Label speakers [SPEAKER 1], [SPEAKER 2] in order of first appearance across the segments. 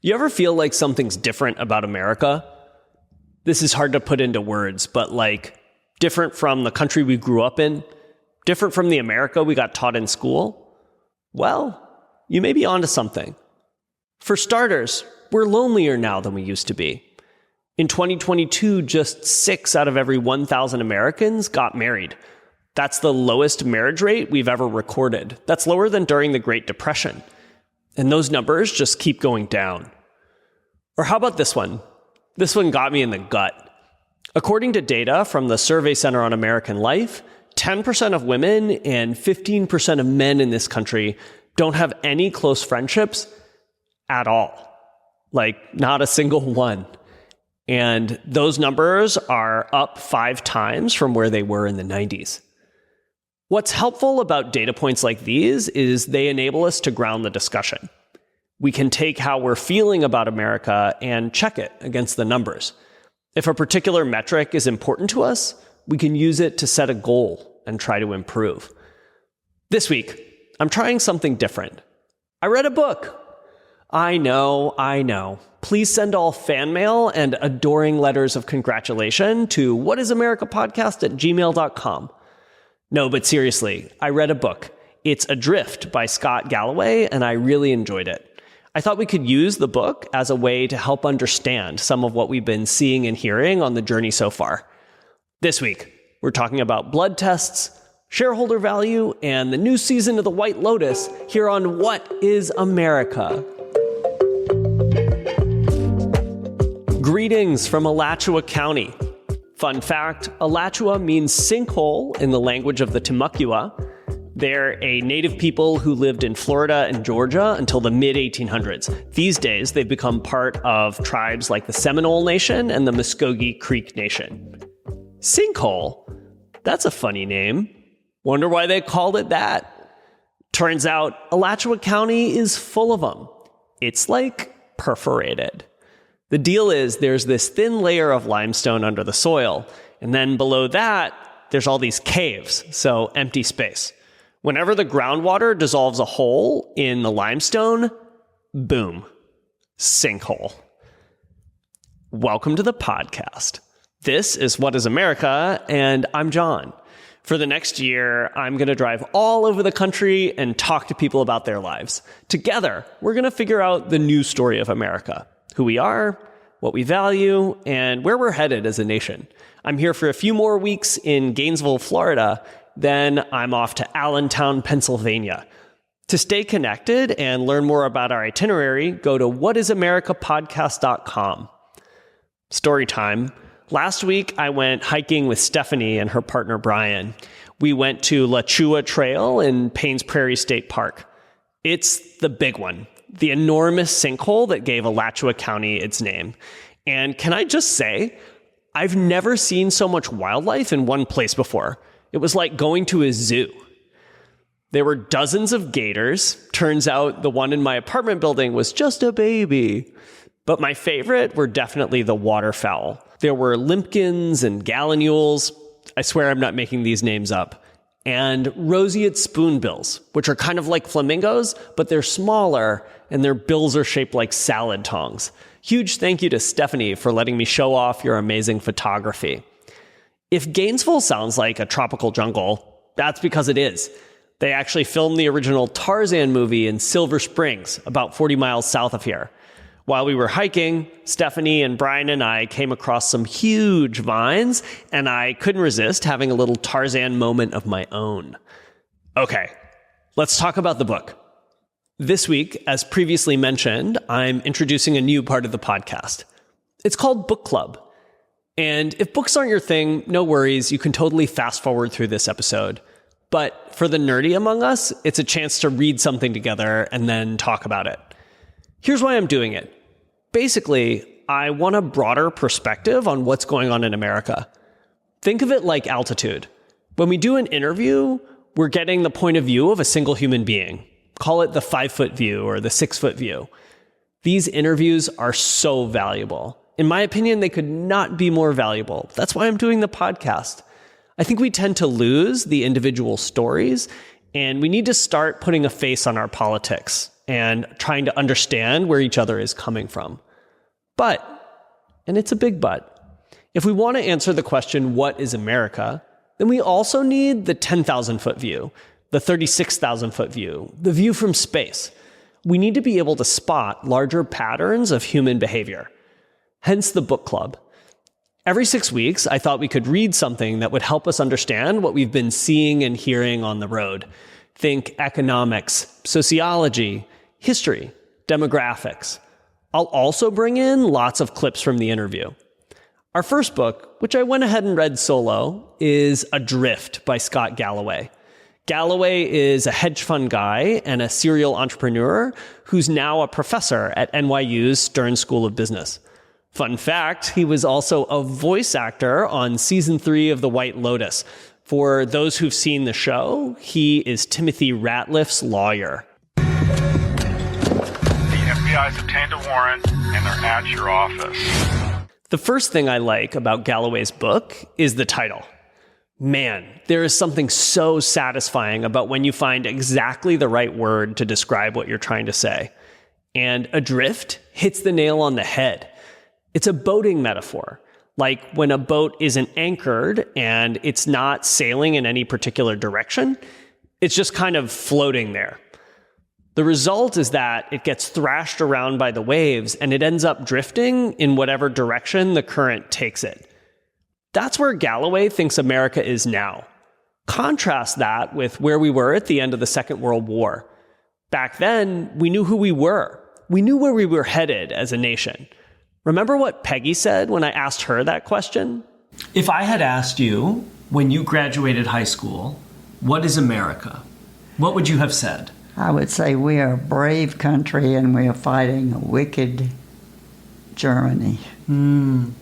[SPEAKER 1] You ever feel like something's different about America? This is hard to put into words, but like different from the country we grew up in, different from the America we got taught in school? Well, you may be onto something. For starters, we're lonelier now than we used to be. In 2022, just 6 out of every 1,000 Americans got married. That's the lowest marriage rate we've ever recorded. That's lower than during the Great Depression. And those numbers just keep going down. Or how about this one? This one got me in the gut. According to data from the Survey Center on American Life, 10% of women and 15% of men in this country don't have any close friendships at all. Like, not a single one. And those numbers are up 5 times from where they were in the 90s. What's helpful about data points like these is they enable us to ground the discussion. We can take how we're feeling about America and check it against the numbers. If a particular metric is important to us, we can use it to set a goal and try to improve. This week, I'm trying something different. I read a book. I know. Please send all fan mail and adoring letters of congratulation to whatisamericapodcast@gmail.com. No, but seriously, I read a book. It's Adrift by Scott Galloway, and I really enjoyed it. I thought we could use the book as a way to help understand some of what we've been seeing and hearing on the journey so far. This week, we're talking about blood tests, shareholder value, and the new season of The White Lotus here on What is America? Greetings from Alachua County. Fun fact, Alachua means sinkhole in the language of the Timucua. They're a native people who lived in Florida and Georgia until the mid-1800s. These days, they've become part of tribes like the Seminole Nation and the Muskogee Creek Nation. Sinkhole? That's a funny name. Wonder why they called it that. Turns out, Alachua County is full of them. It's like perforated. The deal is there's this thin layer of limestone under the soil, and then below that, there's all these caves, so empty space. Whenever the groundwater dissolves a hole in the limestone, boom, sinkhole. Welcome to the podcast. This is What is America, and I'm John. For the next year, I'm going to drive all over the country and talk to people about their lives. Together, we're going to figure out the new story of America. Who we are, what we value, and where we're headed as a nation. I'm here for a few more weeks in Gainesville, Florida, then I'm off to Allentown, Pennsylvania. To stay connected and learn more about our itinerary, go to whatisamericapodcast.com. Story time. Last week, I went hiking with Stephanie and her partner, Brian. We went to La Chua Trail in Paynes Prairie State Park. It's the big one. The enormous sinkhole that gave Alachua County its name. And can I just say, I've never seen so much wildlife in one place before. It was like going to a zoo. There were dozens of gators. Turns out the one in my apartment building was just a baby. But my favorite were definitely the waterfowl. There were limpkins and gallinules. I swear I'm not making these names up. And roseate spoonbills, which are kind of like flamingos, but they're smaller and their bills are shaped like salad tongs. Huge thank you to Stephanie for letting me show off your amazing photography. If Gainesville sounds like a tropical jungle, that's because it is. They actually filmed the original Tarzan movie in Silver Springs, about 40 miles south of here. While we were hiking, Stephanie and Brian and I came across some huge vines, and I couldn't resist having a little Tarzan moment of my own. Okay, let's talk about the book. This week, as previously mentioned, I'm introducing a new part of the podcast. It's called Book Club. And if books aren't your thing, no worries, you can totally fast forward through this episode. But for the nerdy among us, it's a chance to read something together and then talk about it. Here's why I'm doing it. Basically, I want a broader perspective on what's going on in America. Think of it like altitude. When we do an interview, we're getting the point of view of a single human being. Call it the 5-foot view or the 6-foot view. These interviews are so valuable. In my opinion, they could not be more valuable. That's why I'm doing the podcast. I think we tend to lose the individual stories, and we need to start putting a face on our politics and trying to understand where each other is coming from. But, and it's a big but, if we want to answer the question, what is America, then we also need the 10,000-foot view, the 36,000-foot view, the view from space. We need to be able to spot larger patterns of human behavior. Hence the book club. Every 6 weeks, I thought we could read something that would help us understand what we've been seeing and hearing on the road. Think economics, sociology, history, demographics. I'll also bring in lots of clips from the interview. Our first book, which I went ahead and read solo, is Adrift by Scott Galloway. Galloway is a hedge fund guy and a serial entrepreneur who's now a professor at NYU's Stern School of Business. Fun fact, he was also a voice actor on season 3 of The White Lotus. For those who've seen the show, he is Timothy Ratliff's lawyer.
[SPEAKER 2] The FBI's obtained a warrant and they're at your office.
[SPEAKER 1] The first thing I like about Galloway's book is the title. Man, there is something so satisfying about when you find exactly the right word to describe what you're trying to say. And adrift hits the nail on the head. It's a boating metaphor, like when a boat isn't anchored and it's not sailing in any particular direction, it's just kind of floating there. The result is that it gets thrashed around by the waves and it ends up drifting in whatever direction the current takes it. That's where Galloway thinks America is now. Contrast that with where we were at the end of the Second World War. Back then, we knew who we were. We knew where we were headed as a nation. Remember what Peggy said when I asked her that question? If I had asked you, when you graduated high school, what is America? What would you have said?
[SPEAKER 3] I would say we are a brave country and we are fighting a wicked Germany. And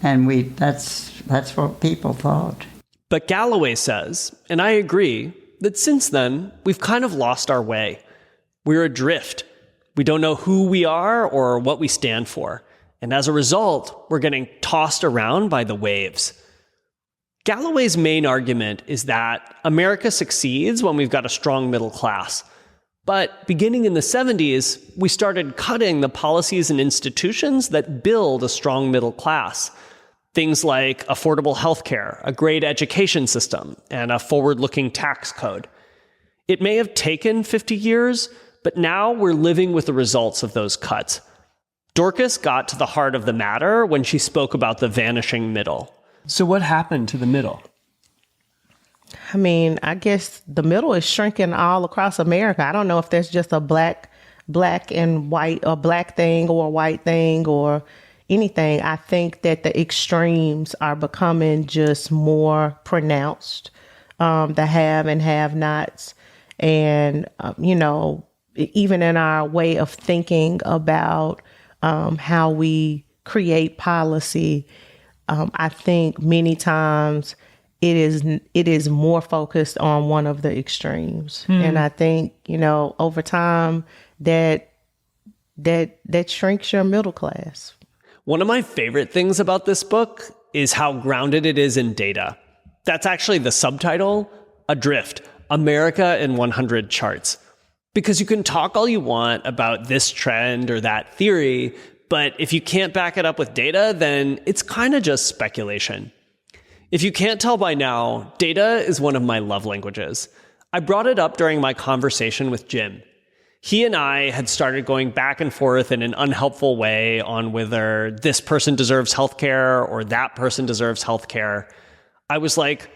[SPEAKER 3] that's what people thought.
[SPEAKER 1] But Galloway says, and I agree, that since then, we've kind of lost our way. We're adrift. We don't know who we are or what we stand for. And as a result, we're getting tossed around by the waves. Galloway's main argument is that America succeeds when we've got a strong middle class. But beginning in the 70s, we started cutting the policies and institutions that build a strong middle class. Things like affordable healthcare, a great education system, and a forward-looking tax code. It may have taken 50 years, but now we're living with the results of those cuts. Dorcas got to the heart of the matter when she spoke about the vanishing middle. So what happened to the middle?
[SPEAKER 4] I mean, I guess the middle is shrinking all across America. I don't know if there's just a black and white, or black thing or a white thing or anything. I think that the extremes are becoming just more pronounced, the have and have nots. And, even in our way of thinking about how we create policy, I think many times it is more focused on one of the extremes. And I think, over time that shrinks your middle class.
[SPEAKER 1] One of my favorite things about this book is how grounded it is in data. That's actually the subtitle, Adrift, America in 100 Charts. Because you can talk all you want about this trend or that theory, but if you can't back it up with data, then it's kind of just speculation. If you can't tell by now, data is one of my love languages. I brought it up during my conversation with Jim. He and I had started going back and forth in an unhelpful way on whether this person deserves healthcare or that person deserves healthcare. I was like,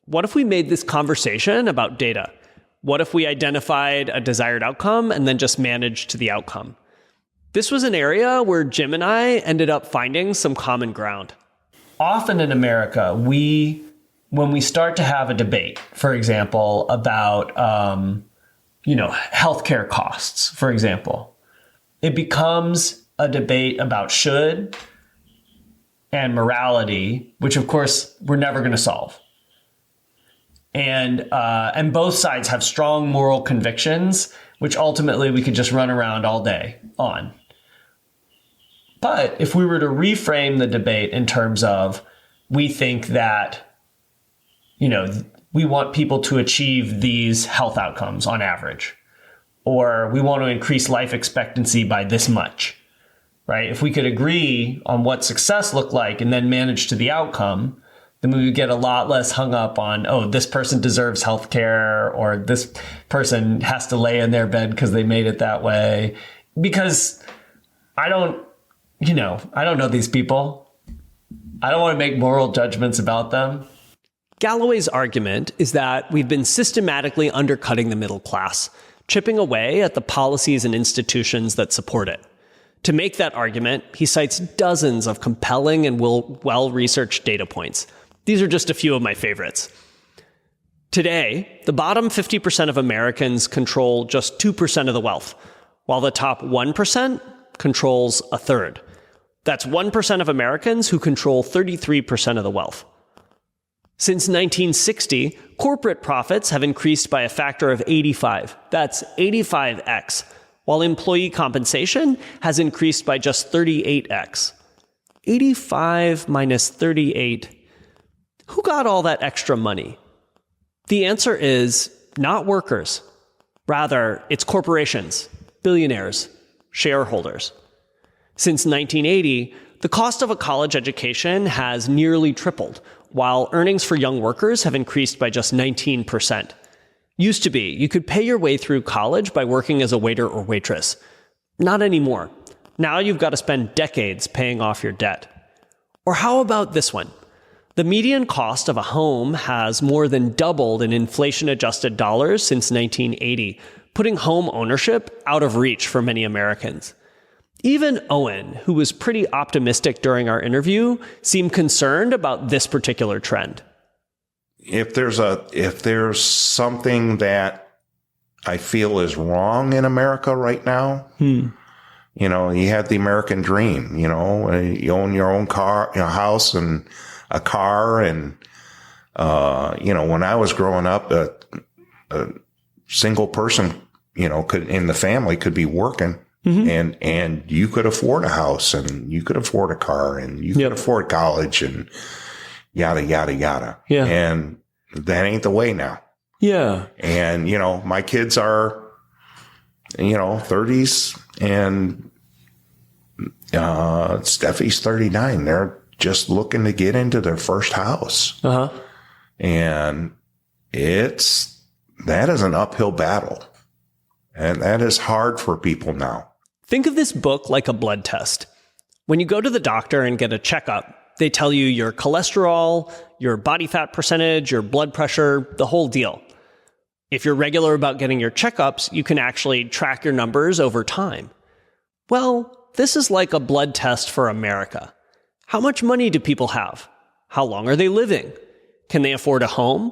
[SPEAKER 1] what if we made this conversation about data? What if we identified a desired outcome and then just managed to the outcome? This was an area where Jim and I ended up finding some common ground. Often in America, when we start to have a debate, for example, about healthcare costs, for example, it becomes a debate about should and morality, which of course we're never going to solve. And both sides have strong moral convictions, which ultimately we could just run around all day on. But if we were to reframe the debate in terms of, we think that, we want people to achieve these health outcomes on average, or we want to increase life expectancy by this much, right? If we could agree on what success looked like and then manage to the outcome, then we would get a lot less hung up on, oh, this person deserves health care, or this person has to lay in their bed because they made it that way. Because I don't know these people. I don't want to make moral judgments about them. Galloway's argument is that we've been systematically undercutting the middle class, chipping away at the policies and institutions that support it. To make that argument, he cites dozens of compelling and well-researched data points. These are just a few of my favorites. Today, the bottom 50% of Americans control just 2% of the wealth, while the top 1% controls a third. That's 1% of Americans who control 33% of the wealth. Since 1960, corporate profits have increased by a factor of 85. That's 85x, while employee compensation has increased by just 38x. 85 minus 38. Who got all that extra money? The answer is not workers. Rather, it's corporations, billionaires, shareholders. Since 1980, the cost of a college education has nearly tripled, while earnings for young workers have increased by just 19%. Used to be, you could pay your way through college by working as a waiter or waitress. Not anymore. Now you've got to spend decades paying off your debt. Or how about this one? The median cost of a home has more than doubled in inflation-adjusted dollars since 1980, putting home ownership out of reach for many Americans. Even Owen, who was pretty optimistic during our interview, seemed concerned about this particular trend.
[SPEAKER 5] If there's something that I feel is wrong in America right now, you have the American dream, you own your own car, house and a car. And, when I was growing up, a single person, could, in the family could be working. Mm-hmm. And you could afford a house, and you could afford a car, and you could afford college, and yada, yada, yada. Yeah. And that ain't the way now. Yeah. And, my kids are, 30s, and Steffi's 39. They're just looking to get into their first house. Uh-huh. And that is an uphill battle. And that is hard for people now.
[SPEAKER 1] Think of this book like a blood test. When you go to the doctor and get a checkup, they tell you your cholesterol, your body fat percentage, your blood pressure, the whole deal. If you're regular about getting your checkups, you can actually track your numbers over time. Well, this is like a blood test for America. How much money do people have? How long are they living? Can they afford a home,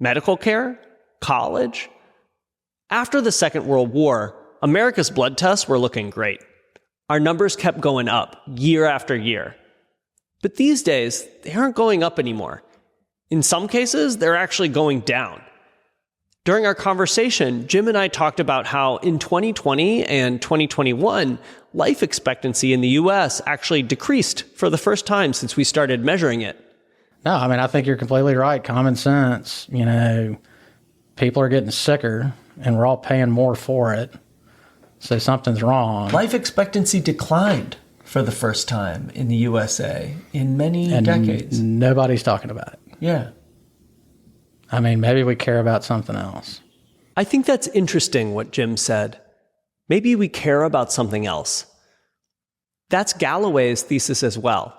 [SPEAKER 1] medical care, college? After the Second World War, America's blood tests were looking great. Our numbers kept going up year after year. But these days, they aren't going up anymore. In some cases, they're actually going down. During our conversation, Jim and I talked about how in 2020 and 2021, life expectancy in the U.S. actually decreased for the first time since we started measuring it.
[SPEAKER 6] No, I think you're completely right. Common sense. People are getting sicker, and we're all paying more for it. So something's wrong.
[SPEAKER 1] Life expectancy declined for the first time in the USA in many decades.
[SPEAKER 6] Nobody's talking about it.
[SPEAKER 1] Yeah.
[SPEAKER 6] Maybe we care about something else.
[SPEAKER 1] I think that's interesting what Jim said. Maybe we care about something else. That's Galloway's thesis as well.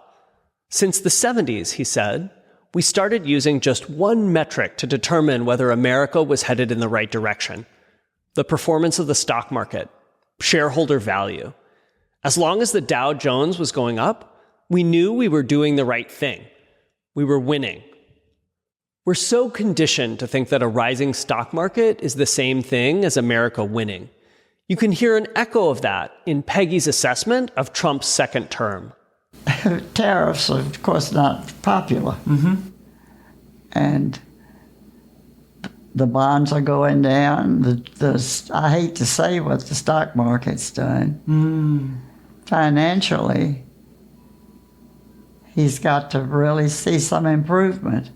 [SPEAKER 1] Since the 70s, he said, we started using just one metric to determine whether America was headed in the right direction: the performance of the stock market, shareholder value. As long as the Dow Jones was going up, we knew we were doing the right thing. We were winning. We're so conditioned to think that a rising stock market is the same thing as America winning. You can hear an echo of that in Peggy's assessment of Trump's second term.
[SPEAKER 3] Tariffs are, of course, not popular. Mm-hmm. And the bonds are going down. I hate to say what the stock market's done. Financially, he's got to really see some improvement.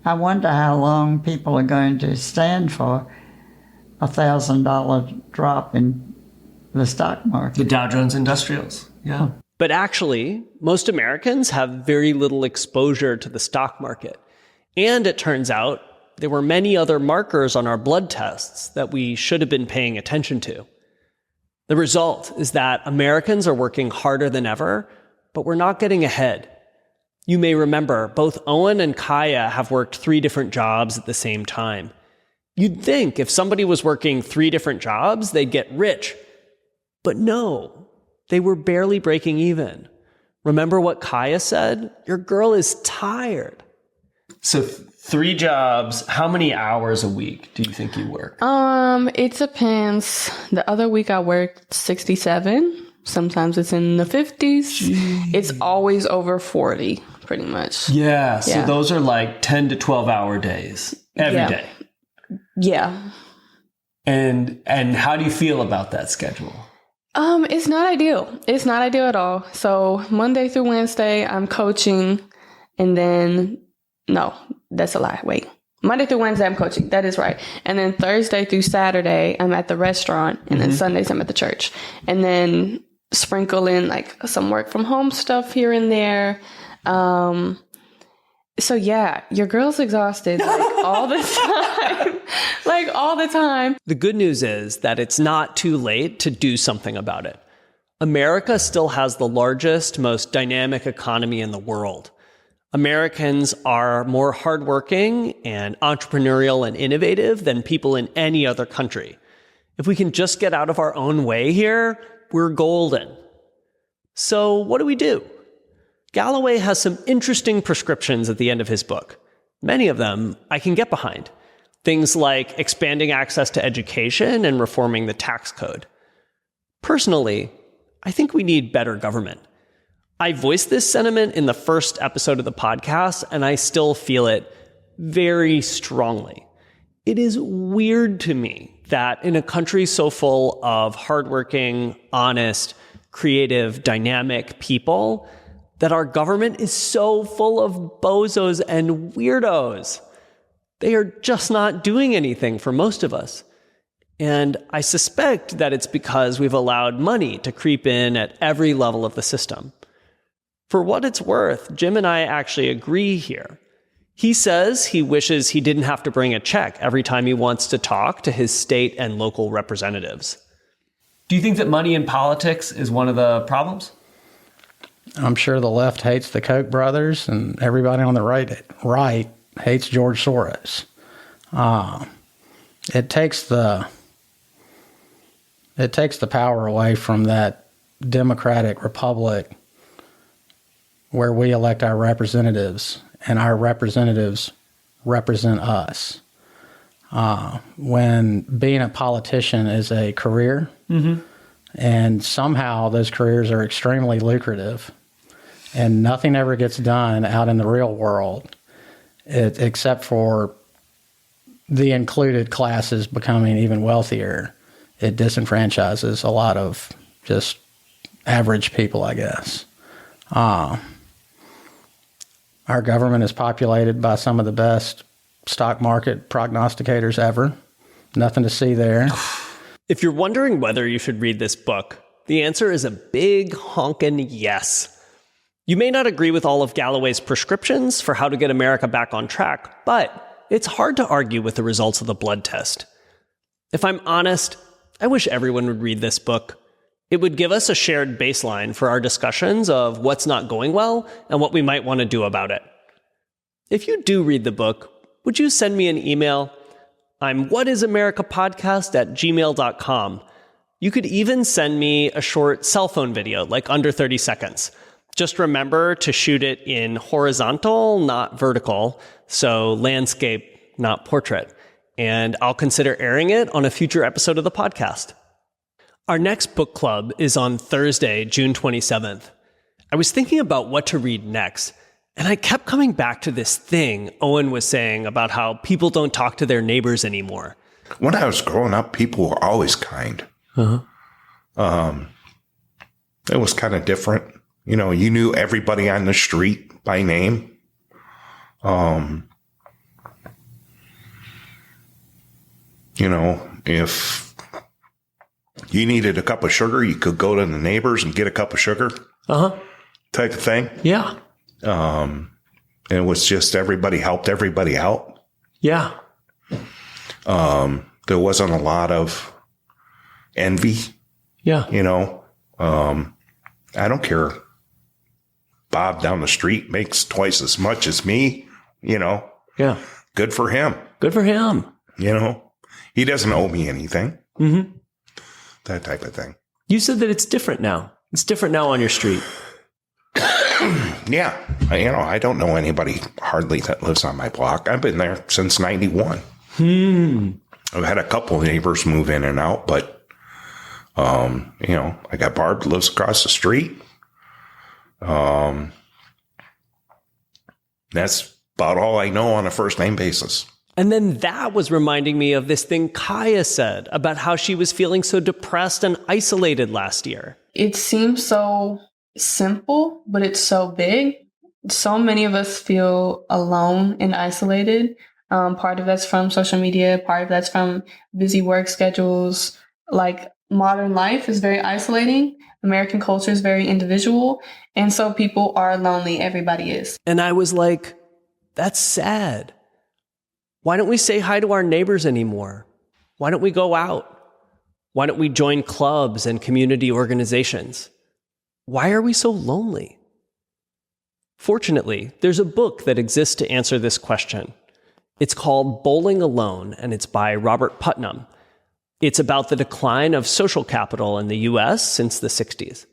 [SPEAKER 3] I wonder how long people are going to stand for. $1,000 drop in the stock market.
[SPEAKER 1] The Dow Jones Industrials. Yeah. But actually, most Americans have very little exposure to the stock market. And it turns out there were many other markers on our blood tests that we should have been paying attention to. The result is that Americans are working harder than ever, but we're not getting ahead. You may remember both Owen and Kaya have worked 3 different jobs at the same time. You'd think if somebody was working 3 different jobs, they'd get rich. But no, they were barely breaking even. Remember what Kaya said? Your girl is tired. So 3 jobs, how many hours a week do you think you work?
[SPEAKER 7] It depends. The other week I worked 67. Sometimes it's in the 50s. Jeez. It's always over 40, pretty much.
[SPEAKER 1] Yeah, so those are like 10 to 12 hour days every day.
[SPEAKER 7] Yeah.
[SPEAKER 1] And how do you feel about that schedule?
[SPEAKER 7] It's not ideal. It's not ideal at all. So Monday through Wednesday, I'm coaching, and then no, that's a lie. Wait. Monday through Wednesday, I'm coaching. That is right. And then Thursday through Saturday, I'm at the restaurant. And then Sundays, I'm at the church. And then sprinkle in like some work from home stuff here and there. So yeah, your girl's exhausted like all the time. Like all the time.
[SPEAKER 1] The good news is that it's not too late to do something about it. America still has the largest, most dynamic economy in the world. Americans are more hardworking and entrepreneurial and innovative than people in any other country. If we can just get out of our own way here, we're golden. So what do? Galloway has some interesting prescriptions at the end of his book. Many of them I can get behind. Things like expanding access to education and reforming the tax code. Personally, I think we need better government. I voiced this sentiment in the first episode of the podcast, and I still feel it very strongly. It is weird to me that in a country so full of hardworking, honest, creative, dynamic people, that our government is so full of bozos and weirdos. They are just not doing anything for most of us. And I suspect that it's because we've allowed money to creep in at every level of the system. For what it's worth, Jim and I actually agree here. He says he wishes he didn't have to bring a check every time he wants to talk to his state and local representatives. Do you think that money in politics is one of the problems?
[SPEAKER 6] I'm sure the left hates the Koch brothers, and everybody on the right hates George Soros. It takes the power away from that democratic republic where we elect our representatives, and our representatives represent us. When being a politician is a career, and somehow those careers are extremely lucrative, and nothing ever gets done out in the real world, except for the included classes becoming even wealthier, it disenfranchises a lot of just average people, I guess. Our government is populated by some of the best stock market prognosticators ever. Nothing to see there.
[SPEAKER 1] If you're wondering whether you should read this book, the answer is a big honkin' yes. You may not agree with all of Galloway's prescriptions for how to get America back on track, but it's hard to argue with the results of the blood test. If I'm honest, I wish everyone would read this book. It would give us a shared baseline for our discussions of what's not going well and what we might want to do about it. If you do read the book, would you send me an email? I'm whatisamericapodcast@gmail.com. You could even send me a short cell phone video, like under 30 seconds. Just remember to shoot it in horizontal, not vertical, so landscape, not portrait. And I'll consider airing it on a future episode of the podcast. Our next book club is on Thursday, June 27th. I was thinking about what to read next, and I kept coming back to this thing Owen was saying about how people don't talk to their neighbors anymore.
[SPEAKER 5] When I was growing up, people were always kind. It was kind of different. You know, you knew everybody on the street by name. You know, if you needed a cup of sugar, you could go to the neighbors and get a cup of sugar. Type of thing.
[SPEAKER 1] Yeah.
[SPEAKER 5] And it was just everybody helped everybody out.
[SPEAKER 1] Yeah.
[SPEAKER 5] There wasn't a lot of envy.
[SPEAKER 1] Yeah.
[SPEAKER 5] I don't care. Bob down the street makes twice as much as me,
[SPEAKER 1] Yeah.
[SPEAKER 5] Good for him.
[SPEAKER 1] Good for him.
[SPEAKER 5] He doesn't owe me anything. Mm-hmm. That type of thing.
[SPEAKER 1] You said that it's different now. It's different now on your street.
[SPEAKER 5] Yeah. I don't know anybody hardly that lives on my block. I've been there since 91. I've had a couple of neighbors move in and out, but, I got Barb that lives across the street. That's about all I know on a first name basis.
[SPEAKER 1] And then that was reminding me of this thing Kaya said about how she was feeling so depressed and isolated last year.
[SPEAKER 7] It seems so simple, but it's so big. So many of us feel alone and isolated. Part of that's from social media. Part of that's from busy work schedules. Like, modern life is very isolating. American culture is very individual. And so people are lonely. Everybody is.
[SPEAKER 1] And I was like, that's sad. Why don't we say hi to our neighbors anymore? Why don't we go out? Why don't we join clubs and community organizations? Why are we so lonely? Fortunately, there's a book that exists to answer this question. It's called Bowling Alone, and it's by Robert Putnam. It's about the decline of social capital in the U.S. since the 60s.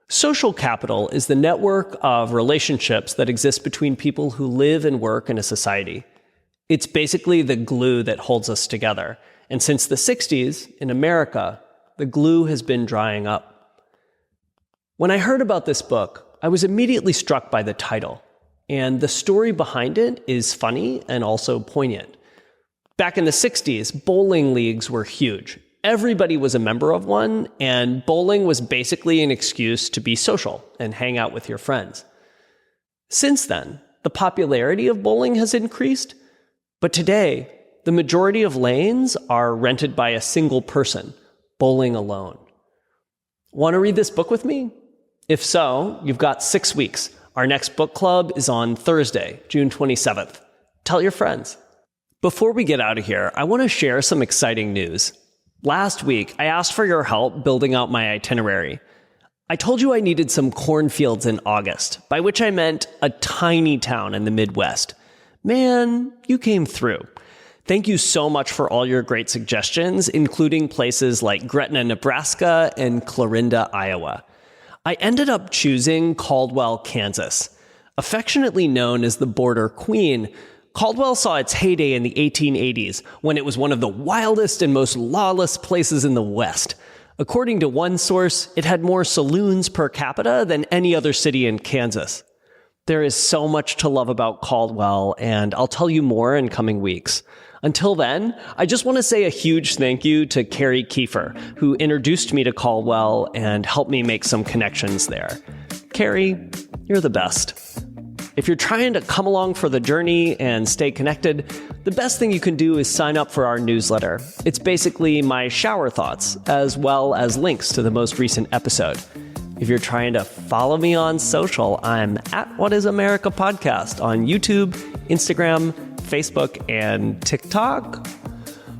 [SPEAKER 1] Social capital is the network of relationships that exist between people who live and work in a society. It's basically the glue that holds us together. And since the 60s, in America, the glue has been drying up. When I heard about this book, I was immediately struck by the title. And the story behind it is funny and also poignant. Back in the 60s, bowling leagues were huge. Everybody was a member of one, and bowling was basically an excuse to be social and hang out with your friends. Since then, the popularity of bowling has increased, but today, the majority of lanes are rented by a single person, bowling alone. Want to read this book with me? If so, you've got 6 weeks. Our next book club is on Thursday, June 27th. Tell your friends. Before we get out of here, I want to share some exciting news. Last week, I asked for your help building out my itinerary. I told you I needed some cornfields in August, by which I meant a tiny town in the Midwest. Man, you came through. Thank you so much for all your great suggestions, including places like Gretna, Nebraska, and Clarinda, Iowa. I ended up choosing Caldwell, Kansas. Affectionately known as the Border Queen, Caldwell saw its heyday in the 1880s when it was one of the wildest and most lawless places in the West. According to one source, it had more saloons per capita than any other city in Kansas. There is so much to love about Caldwell, and I'll tell you more in coming weeks. Until then, I just want to say a huge thank you to Carrie Kiefer, who introduced me to Caldwell and helped me make some connections there. Carrie, you're the best. If you're trying to come along for the journey and stay connected, the best thing you can do is sign up for our newsletter. It's basically my shower thoughts, as well as links to the most recent episode. If you're trying to follow me on social, I'm at What Is America Podcast on YouTube, Instagram, Facebook, and TikTok.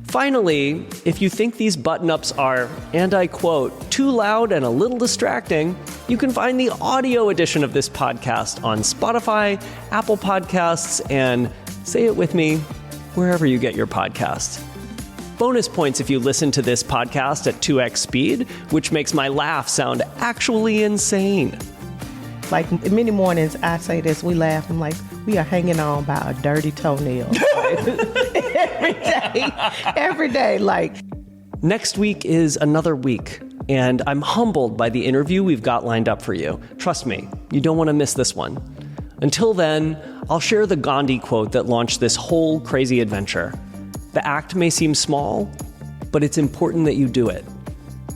[SPEAKER 1] Finally, if you think these button-ups are, and I quote, too loud and a little distracting, you can find the audio edition of this podcast on Spotify, Apple Podcasts, and, say it with me, wherever you get your podcasts. Bonus points if you listen to this podcast at 2x speed, which makes my laugh sound actually insane.
[SPEAKER 4] Like, many mornings I say this, we laugh, I'm like, we are hanging on by a dirty toenail. Every day, like.
[SPEAKER 1] Next week is another week, and I'm humbled by the interview we've got lined up for you. Trust me, you don't want to miss this one. Until then, I'll share the Gandhi quote that launched this whole crazy adventure. The act may seem small, but it's important that you do it.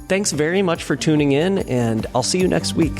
[SPEAKER 1] Thanks very much for tuning in, and I'll see you next week.